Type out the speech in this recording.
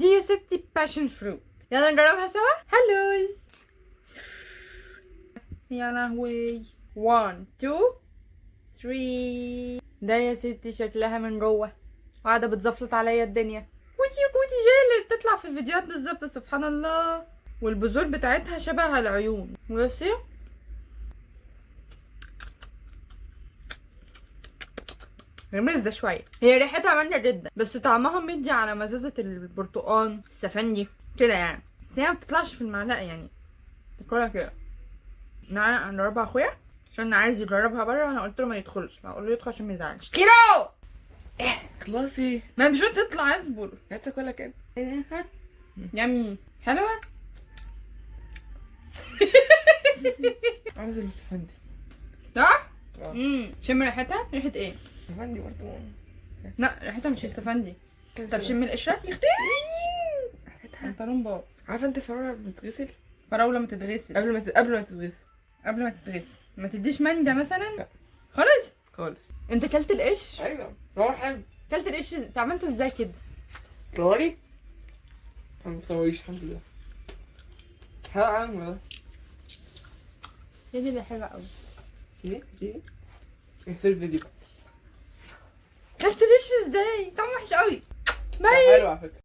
دي يا ستي باشن فروت. يلا نجربها سوا. هلوز. يا لهوي. 1 2 3. ده يا ستي شكلها من جوه وقاعده بتزفلط عليا الدنيا. كوتي كوتي جاي اللي بتطلع في الفيديوهات بالظبط، سبحان الله. والبذور بتاعتها شبه العيون. بصي مزة شوية، هي ريحتها مانجا جدا بس طعمها مدي على مزازة البرتقال السفندي كده يعني، بس هي مبتطلعش في المعلقة يعني تاكلها كده. انا نجربها اخويا عشان عايز يجربها بره وانا قلت له ما يدخلش، هقول له يدخل عشان ما يزعلش. كيلو خلاصي ما مش تطلع، اصبر. هات تاكلها كده. ها يامي حلوة. عايز المستفندي. صح؟ اه شم ريحتها. ريحة ايه؟ مستفندي برضه. لا ريحتها مش مستفندي. طب شم القشرة. يختي انت لون باظ. عارفه انت الفراوله بتتغسل فراولة ما تتغسل قبل ما تتغسل. قبل ما تتغسل. ما تديش مانجا مثلا. لا. خالص. خالص. انت كلت القش؟ ايوه هو حلو. كلت القش انت عملته ازاي كده؟ تصوري؟ ما بتصوريش الحمد لله. حلقة عامة ده. يا دي اللي حلوة قوي. ايه؟ في الفيديو. كلت القش ازاي؟ طعمه وحش قوي. حلو على فكرة.